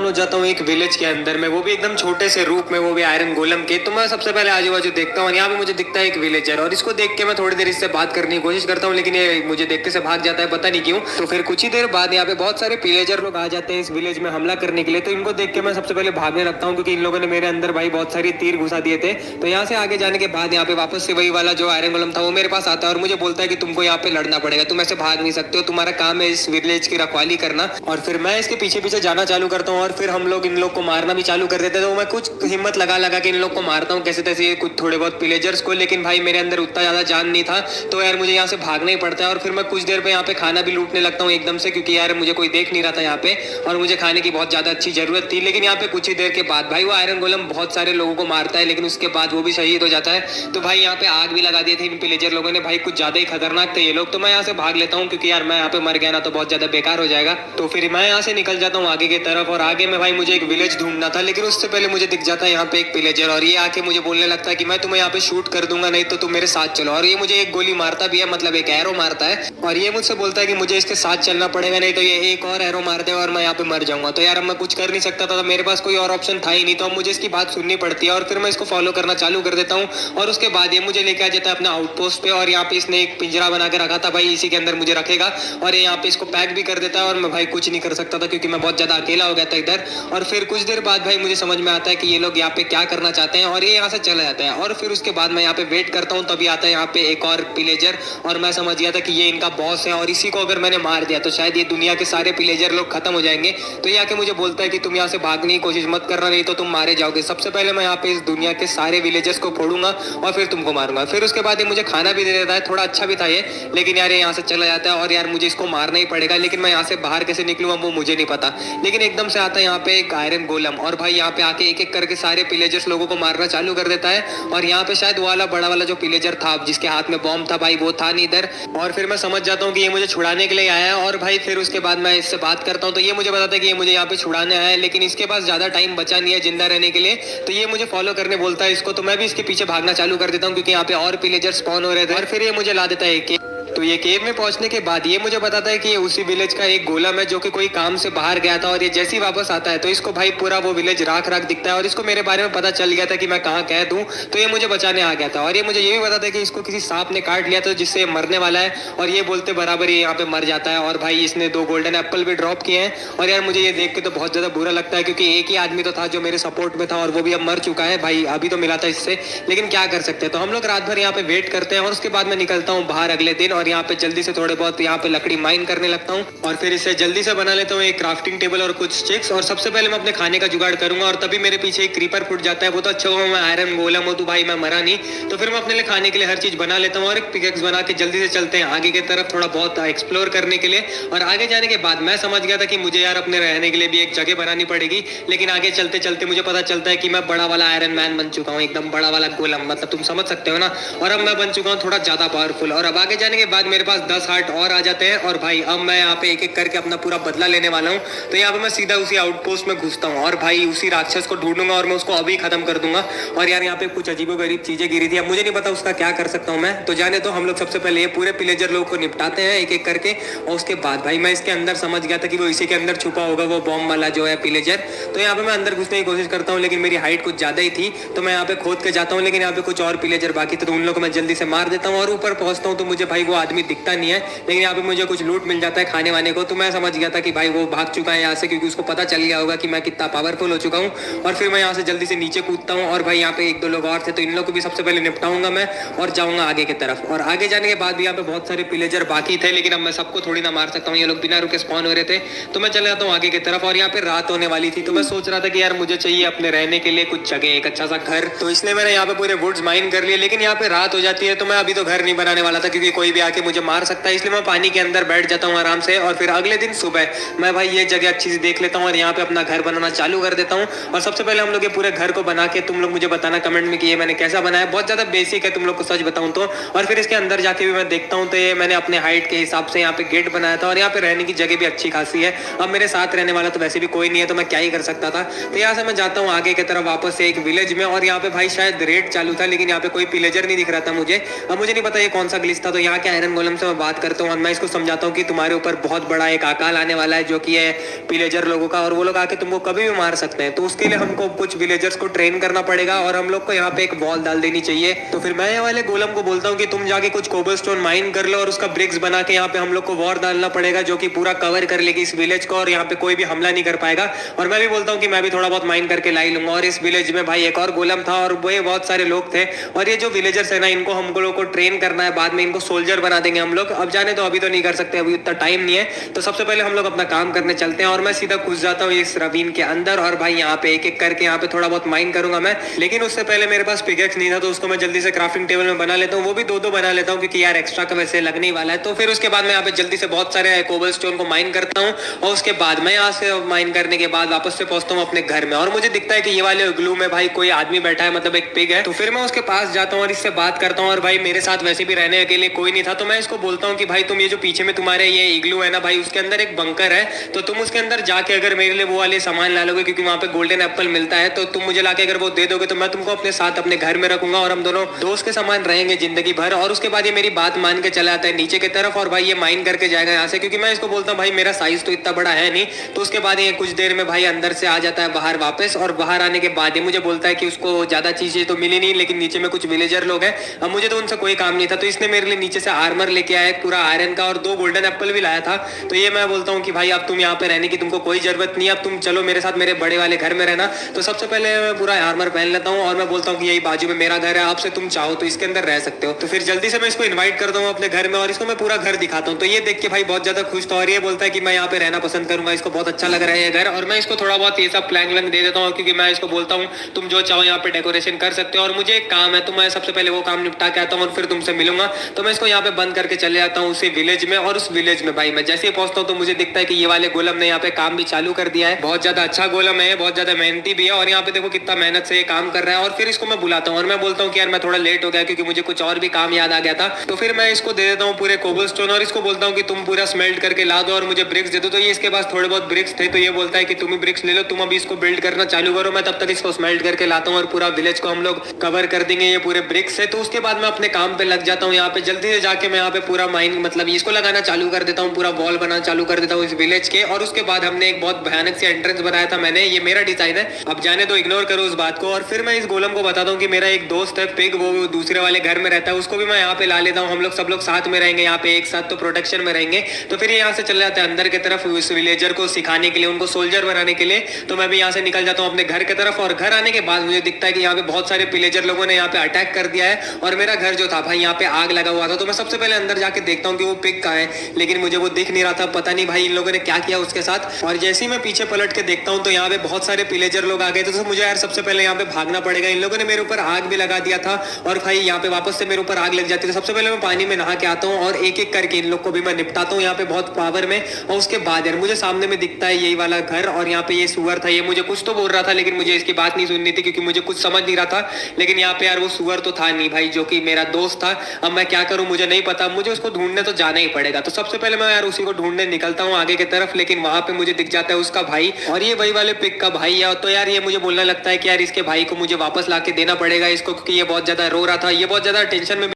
Down हो जाता हूँ एक विलेज के अंदर में, वो भी एकदम छोटे से रूप में, वो भी आयरन गोलम के। तो मैं सबसे पहले आजू बाजू देखता हूँ और यहाँ पे मुझे दिखता है एक विलेजर, और इसको देख के मैं थोड़ी देर इससे बात करने की कोशिश करता हूँ, लेकिन ये मुझे देख के से भाग जाता है, पता नहीं क्यों। तो फिर कुछ ही देर बाद यहाँ पे बहुत सारे विलेजर लोग आ जाते हैं इस विलेज में हमला करने के लिए। तो इनको देख के मैं सबसे पहले भागने लगता हूँ, क्योंकि इन लोगों ने मेरे अंदर भाई बहुत सारी तीर घुसा दिए थे। तो यहाँ से आगे जाने के बाद यहाँ पे वापस से वही वाला जो आयरन गोलम था वो मेरे पास आता है और मुझे बोलता है कि तुमको यहाँ पे लड़ना पड़ेगा, तुम ऐसे भाग नहीं सकते हो, तुम्हारा काम है इस विलेज की रखवाली करना। और फिर मैं इसके पीछे पीछे जाना चालू करता हूँ और फिर हम लोग इन लोग को मारना भी चालू कर देते हैं। तो मैं कुछ हिम्मत लगा लगा के इन लोग को मारता हूँ कैसे तैसे, कुछ थोड़े बहुत विलेजर्स को, लेकिन भाई मेरे अंदर उतना ज्यादा जान नहीं था। तो यार मुझे यहाँ से भागना ही पड़ता है और फिर मैं कुछ देर पे यहाँ पे खाना भी लूटने लगता हूँ एकदम से, क्योंकि यार मुझे कोई देख नहीं रहा था यहाँ पे और मुझे खाने की बहुत ज्यादा अच्छी जरूरत थी। लेकिन यहाँ पे कुछ ही देर के बाद भाई वो आयरन गोलम बहुत सारे लोगों को मारता है, लेकिन उसके बाद वो भी शहीद हो जाता है। तो भाई यहाँ पे आग भी लगा दिए थे इन विलेजर लोगों ने, भाई कुछ ज्यादा ही खतरनाक थे ये लोग। तो मैं यहाँ से भाग लेता हूँ, क्योंकि यार मैं यहाँ पे मर गया ना तो बहुत ज्यादा बेकार हो जाएगा। तो फिर मैं यहाँ से निकल जाता हूँ आगे की तरफ, और आगे में भाई मुझे एक विलेज ढूंढना था, लेकिन उससे पहले मुझे दिख जाता है यहाँ पे एक विलेजर, और ये आके मुझे बोलने लगता है कि मैं तुम्हें यहाँ पे शूट कर दूंगा, नहीं तो तुम मेरे साथ चलो। और ये मुझे एक गोली मारता भी है, मतलब एक एरो मारता है, और ये मुझसे बोलता है कि मुझे इसके साथ चलना पड़ेगा, नहीं तो ये एक और एरो मार दे और मैं यहाँ पे मर जाऊंगा। तो यार मैं कुछ कर नहीं सकता था, मेरे पास कोई और ऑप्शन था ही नहीं, तो अब मुझे इसकी बात सुननी पड़ती है और फिर मैं इसको फॉलो करना चालू कर देता हूँ। और उसके बाद ये मुझे लेके आ जाता है अपने आउटपोस्ट पे, और यहाँ पे इसने एक पिंजरा बना के रखा था भाई, इसी के अंदर मुझे रखेगा, और ये यहाँ पे इसको पैक भी कर देता है। और मैं भाई कुछ नहीं कर सकता था, क्योंकि मैं बहुत ज्यादा अकेला हो गया था इधर। और फिर कुछ देर बाद भाई मुझे समझ में आता है कि ये लोग यहाँ पे क्या करना चाहते हैं, और ये यहाँ से चला जाता है। और फिर उसके बाद मैं यहाँ पे वेट करता हूँ, तभी आता है यहाँ पे एक और विलेजर, और मैं समझ गया था कि ये इनका बॉस है, और इसी को अगर मैंने मार दिया तो शायद ये दुनिया के सारे विलेजर लोग खत्म हो जाएंगे। तो ये आके मुझे बोलता है कि तुम यहाँ से भागने की कोशिश मत करना, नहीं तो तुम मारे जाओगे। सबसे पहले मैं यहाँ पे इस दुनिया के सारे विलेजर्स को फोड़ूंगा और फिर तुमको मारूंगा। फिर उसके बाद ये मुझे खाना भी दे देता है, थोड़ा अच्छा भी था ये, लेकिन यार ये यहाँ से चला जाता है और यार मुझे इसको मारना ही पड़ेगा। लेकिन मैं यहाँ से बाहर कैसे निकलूंगा वो मुझे नहीं पता। लेकिन एकदम से आता है यहाँ पे एक आयरन गोलम, और भाई यहाँ पे आके एक एक करके सारे विलेजर्स लोगों को मारना चालू कर देता है। और यहाँ पे शायद वाला बड़ा वाला जो विलेजर था जिसके हाथ में बॉम्ब था भाई, वो था नहीं इधर। और फिर मैं समझ जाता हूँ कि ये मुझे छुड़ाने के लिए आया है। और भाई फिर उसके बाद मैं इससे बात करता हूँ, तो ये मुझे बताता है कि ये मुझे यहाँ पे छुड़ाने आया है, लेकिन इसके पास ज्यादा टाइम बचा नहीं है जिंदा रहने के लिए। तो ये मुझे फॉलो करने बोलता है इसको, तो मैं भी इसके पीछे भागना चालू कर देता हूँ, क्योंकि यहाँ पे और विलेजर स्पॉन हो रहे थे। और फिर ये मुझे ला देता है एक। तो ये केव में पहुंचने के बाद ये मुझे बताता है कि ये उसी विलेज का एक गोलम है जो कि कोई काम से बाहर गया था, और ये जैसे ही वापस आता है तो इसको भाई पूरा वो विलेज राख राख दिखता है, और इसको मेरे बारे में पता चल गया था कि मैं कहाँ कैद हूँ। तो ये मुझे बचाने आ गया था, और ये मुझे ये भी बताता है कि इसको किसी सांप ने काट लिया था जिससे मरने वाला है, और ये बोलते बराबर ये यहाँ पे मर जाता है। और भाई इसने 2 गोल्डन एप्पल भी ड्रॉप किए हैं। और यार मुझे ये देख के तो बहुत ज्यादा बुरा लगता है, क्योंकि एक ही आदमी तो था जो मेरे सपोर्ट में था, और वो भी अब मर चुका है भाई, अभी तो मिला था इससे, लेकिन क्या कर सकते हैं। तो हम लोग रात भर यहाँ पे वेट करते हैं, और उसके बाद मैं निकलता हूँ बाहर अगले दिन, और यहाँ पे जल्दी से थोड़े बहुत यहाँ पे लकड़ी माइन करने लगता हूँ, और फिर इसे जल्दी से बना लेता हूँ एक क्राफ्टिंग टेबल और कुछ स्टिक्स। और सबसे पहले मैं अपने खाने का जुगाड़ करूंगा, और तभी मेरे पीछे एक क्रीपर फुट जाता है। वो तो अच्छा हुआ मैं आयरन गोलम हूँ तो भाई मैं मरा नहीं। तो फिर मैं अपने लिए खाने के लिए हर चीज बना लेता हूँ, और एक पिकेक्स बना के जल्दी से चलते हैं आगे की तरफ थोड़ा बहुत एक्सप्लोर करने के लिए। और आगे जाने के बाद मैं समझ गया था कि मुझे यार अपने रहने के लिए भी एक जगह बनानी पड़ेगी, लेकिन आगे चलते चलते मुझे पता चलता है कि मैं बड़ा वाला आयरन मैन बन चुका हूँ, एकदम बड़ा वाला गोलम, मतलब तुम समझ सकते हो ना। और अब मैं बन चुका हूँ थोड़ा ज्यादा पावरफुल, और अब आगे जाने के बाद मेरे पास 10 हार्ट और आ जाते हैं। और भाई अब मैं यहाँ पे एक एक करके अपना पूरा बदला लेने वाला हूँ। तो यहाँ पे मैं सीधा उसी आउटपोस्ट में घुसता हूँ, और भाई उसी राक्षस को ढूंढूंगा और मैं उसको अभी खत्म कर दूंगा। और यार यहाँ पे कुछ अजीबोगरीब चीजें गिरी थी, अब मुझे नहीं पता उसका क्या कर सकता हूँ मैं। तो जाने तो हम लोग सबसे पहले ये पूरे विलेजर लोगों को निपटाते हैं एक एक करके, और उसके बाद भाई मैं इसके अंदर समझ गया था कि वो इसी के अंदर छुपा होगा वो बॉम्ब वाला जो है विलेजर। तो यहाँ पे मैं अंदर घुसने की कोशिश करता हूँ, लेकिन मेरी हाइट कुछ ज्यादा ही थी, तो मैं यहाँ पे खोद के जाता हूँ। लेकिन यहाँ पे कुछ और विलेजर बाकी थे, तो उन लोगों को मैं जल्दी से मार देता हूँ, और ऊपर पहुंचता हूँ तो मुझे भाई वो आदमी दिखता नहीं है, लेकिन यहाँ पे मुझे कुछ लूट मिल जाता है खाने वाने को। तो मैं समझ गया था कि भाई वो भाग चुका है यहाँ से, क्योंकि उसको पता चल गया होगा कि मैं कितना पावरफुल हो चुका हूँ। और फिर मैं यहाँ से जल्दी से नीचे कूदता हूँ, और भाई यहाँ पे 1-2 लोग और थे, तो इन लोग को भी सबसे पहले निपटाऊंगा मैं, और जाऊंगा आगे की तरफ। और आगे जाने के बाद भी यहाँ पे बहुत सारे विलेजर बाकी थे, लेकिन अब मैं सबको थोड़ी ना मार सकता हूँ, ये लोग बिना रुके स्पॉन हो रहे थे। तो मैं चले जाता हूँ आगे की तरफ, और यहाँ पे रात होने वाली थी। तो मैं सोच रहा था कि यार मुझे चाहिए अपने रहने के लिए कुछ जगह, एक अच्छा सा घर। तो इसलिए मैंने यहाँ पे पूरे वुड्स माइन कर लिए, लेकिन यहाँ पे रात हो जाती है। तो मैं अभी तो घर नहीं बनाने वाला था, क्योंकि कोई भी आके मुझे मार सकता है, इसलिए मैं पानी के अंदर बैठ जाता हूँ आराम से। और फिर अगले दिन सुबह मैं भाई ये जगह अच्छी से देख लेता हूँ, और यहाँ पे अपना घर बनाना चालू कर देता हूँ। और सबसे पहले हम लोग ये पूरे घर को बना के, तुम लोग मुझे बताना कमेंट में कि ये मैंने कैसा बनाया। बहुत ज्यादा बेसिक है तुम लोग को सच बताऊं तो। और फिर इसके अंदर जाके भी मैं देखता हूँ, तो ये मैंने अपने हाइट के हिसाब से यहाँ पे गेट बनाया था, और यहाँ पे रहने की जगह भी अच्छी खासी है। अब मेरे साथ रहने वाला तो वैसे भी कोई नहीं है, तो मैं क्या ही कर सकता था। तो यहाँ से मैं जाता हूँ आगे की तरफ वापस से एक विलेज में, और यहाँ पे भाई शायद रेड चालू था, लेकिन यहाँ पे कोई विलेजर नहीं दिख रहा था मुझे। अब मुझे नहीं पता ये कौन सा ग्लिच था, तो यहाँ क्या आयरन गोलम से मैं बात करता हूँ और मैं इसको समझाता हूँ कि तुम्हारे ऊपर बहुत बड़ा एक अकाल आने वाला है जो कि है विलेजर लोगों का, और वो लोग आके तुमको कभी भी मार सकते हैं। तो उसके लिए हमको कुछ विलेजर्स को ट्रेन करना पड़ेगा और हम लोग को यहाँ पे एक वॉल डाल देनी चाहिए। तो फिर मैं ये वाले गोलम को बोलता हूँ कि तुम जाके कुछ कोबलस्टोन माइन कर लो और उसका ब्रिक्स बना के यहाँ पे हम लोग को वॉर डालना पड़ेगा जो कि पूरा कवर कर लेगी इस विलेज को और यहाँ पे कोई भी हमला नहीं कर पाएगा। और मैं भी बोलता हूँ कि मैं भी थोड़ा बहुत माइन करके ला ही लूंगा। और इस विलेज में भाई एक और गोलम था और वो बहुत सारे लोग थे, और ये जो विलेजर्स है ना, इनको हम लोग को ट्रेन करना है, बाद में इनको सोल्जर बना देंगे हम लोग। अब जाने तो अभी तो नहीं कर सकते, अभी उतना टाइम नहीं है। तो सबसे पहले हम लोग अपना काम करने चलते हैं और मैं सीधा घुस जाता हूँ इस रवीन के अंदर और भाई यहाँ पे एक एक करके यहाँ पे थोड़ा बहुत माइन करूंगा मैं। लेकिन उससे पहले मेरे पास पिकेक्स नहीं था तो उसको मैं जल्दी से क्राफ्टिंग टेबल में बना लेता हूँ, वो भी दो दो बना लेता हूँ क्योंकि यार एक्स्ट्रा का वैसे लगने ही वाला है। तो फिर उसके बाद मैं यहाँ पे जल्दी से बहुत सारे कोबल स्टोन को माइन करता हूँ और उसके बाद मैं यहाँ से माइन करने के बाद वापस से पहुंचता हूँ अपने घर में और मुझे दिखता है कि ये वाले इग्लू में भाई कोई आदमी बैठा है, मतलब एक पिग है। तो फिर मैं उसके पास जाता हूँ और इससे बात करता हूँ और भाई मेरे साथ वैसे भी रहने के लिए कोई नहीं था, तो मैं इसको बोलता हूँ कि भाई तुम ये जो पीछे में तुम्हारे ये इग्लू है ना भाई, उसके अंदर एक बंकर है, तो तुम उसके अंदर जाके अगर मेरे लिए वो वाले सामान ला लोगे क्योंकि वहां पे गोल्डन एप्पल मिलता है, तो तुम मुझे लाके अगर वो दे दोगे तो मैं तुमको अपने साथ अपने घर में रखूंगा और हम दोनों दोस्त के समान रहेंगे जिंदगी भर। और उसके बाद ये मेरी बात मान के चला आता है नीचे की तरफ और भाई ये माइन करके जाएगा यहाँ से, क्योंकि मैं इसको बोलता हूँ भाई मेरा साइज तो इतना बड़ा है नहीं। तो उसके बाद ये कुछ देर में भाई अंदर से आ जाता है बाहर वापस, और बाहर आने के बाद ये मुझे बोलता है कि उसको ज्यादा चीजें तो मिली नहीं, लेकिन नीचे में कुछ विलेजर लोग हैं, अब मुझे तो उनसे कोई काम नहीं था, तो इसने मेरे लिए नीचे से आर्मर लेके आया पूरा आयरन का और 2 गोल्डन एप्पल भी लाया था। तो ये मैं बोलता हूँ कि भाई अब तुम यहाँ पे रहने की तुमको कोई जरूरत नहीं है, अब तुम चलो मेरे साथ मेरे बड़े वाले घर में रहना। तो सबसे पहले मैं पूरा आर्मर पहन लेता हूँ और मैं बोलता हूँ कि यही बाजू में मेरा घर है, आपसे तुम चाहो तो इसके अंदर रह सकते हो। तो फिर जल्दी से मैं इसको इन्वाइट करता हूँ अपने घर में और इसको मैं पूरा घर दिखाता हूँ। तो ये देख के भाई बहुत ज्यादा खुश था और ये बोलता है कि मैं यहाँ पे रहना पसंद करूंगा, इसको बहुत अच्छा लग रहा है ये घर। और मैं इसको थोड़ा बहुत ये सब प्लैंक व्लैंक दे देता हूँ क्योंकि मैं इसको बोलता हूँ तुम जो चाहो यहाँ पे डेकोरेशन कर सकते हो और मुझे एक काम है, तो मैं सबसे पहले वो काम निपटा के आता हूँ और फिर तुमसे मिलूंगा। तो मैं इसको यहाँ पे बंद करके चले जाता हूँ उसी विलेज में। और उस विलेज में भाई मैं जैसे ही पहुंचता हूँ तो मुझे दिखता है कि ये वाले गोलम ने यहाँ पे काम भी चालू कर दिया है, बहुत ज्यादा अच्छा गोलम है, बहुत ज्यादा मेहनती भी है और यहाँ पे देखो कितना मेहनत से ये काम कर रहा है। और फिर इसको मैं बुलाता हूँ और मैं बोलता हूँ कि यार मैं थोड़ा लेट हो गया क्योंकि मुझे कुछ और भी काम याद आ गया था। तो फिर मैं इसको दे देता हूँ पूरे कोबलस्टोन और इसको बोलता हूँ कि तुम पूरा स्मेल्ट करके ला दो और मुझे ब्रिक्स दे दो। तो ये इसके पास थोड़े बहुत ब्रिक्स थे, तो ये बोलता है कि तुम ही ब्रिक्स ले लो, तुम अभी इसको बिल्ड करना चालू करो, मैं तब तक इसको स्मेल्ट करके लाता हूँ और पूरा विलेज को हम लोग कवर कर देंगे ये पूरे ब्रिक्स से। तो उसके बाद मैं अपने काम पे लग जाता हूँ यहाँ पे जल्दी से जाके मैं यहाँ पे पूरा माइन मतलब इसको लगाना चालू कर देता हूँ, पूरा वॉल बनाना चालू कर देता हूँ इस विलेज के। और उसके बाद हमने एक बहुत भयानक सी एंट्रेंस बनाया था मैंने, ये मेरा डिजाइन है, अब जाने दो, इग्नोर करो उस बात को। और फिर मैं इस गोलम को बताता हूँ कि मेरा एक दोस्त है पिग, वो दूसरे वाले घर में रहता है, उसको भी मैं यहाँ पे ला लेता हूँ, हम लोग सब लोग साथ में रहेंगे यहाँ पे एक साथ, तो प्रोटेक्शन में रहेंगे। तो फिर ये यहाँ से चले जाते हैं अंदर की तरफ उस विलेजर को सिखाने के लिए, उनको सोल्जर बनाने के लिए। तो मैं भी यहाँ से निकल जाता हूँ अपने घर की तरफ और घर आने के बाद मुझे दिखता है कि यहाँ पे बहुत सारे विलेजर लोगों ने यहाँ पे अटैक कर दिया है और मेरा घर जो था भाई यहाँ पे आग लगा हुआ था। तो मैं सबसे पहले अंदर जाके देखता हूँ कि वो पिग कहाँ है, लेकिन मुझे वो दिख नहीं रहा था, पता नहीं भाई इन लोगों ने क्या किया उसके साथ। और जैसे ही मैं पीछे पलट के देखता हूँ तो यहाँ पे बहुत सारे विलेजर लोग आ गए, तो मुझे यार सबसे पहले यहाँ पे भागना पड़ेगा, इन लोगों ने मेरे ऊपर आग भी लगा दिया था और भाई यहाँ पे वापस से मेरे ऊपर आग लग जाती है। सबसे पहले मैं पानी में नहा के आता हूँ और एक एक करके इन लोग को भी मैं निपटाता हूँ यहाँ पे बहुत पावर में। और उसके बाद यार मुझे सामने में दिखता है यही वाला घर और यहाँ पे ये सुअर था, ये मुझे कुछ तो बोल रहा था लेकिन मुझे इसकी बात नहीं सुननी थी क्योंकि मुझे कुछ समझ नहीं रहा था। लेकिन यहाँ पे यार वो सुअर तो था नहीं भाई, जो कि मेरा दोस्त था। अब मैं क्या करूँ मुझे नहीं पता, मुझे उसको ढूंढने तो जाना ही पड़ेगा। तो सबसे पहले मैं यार उसी को ढूंढने निकलता हूँ आगे की तरफ, लेकिन वहां पे मुझे दिख जाता है उसका भाई और ये वही वाले पिग का भाई है। तो यार ये मुझे बोलने लगता है कि यार इसके भाई को मुझे वापस लाके देना पड़ेगा इसको, क्योंकि ये बहुत ज्यादा रो रहा था, ये बहुत ज्यादा टेंशन में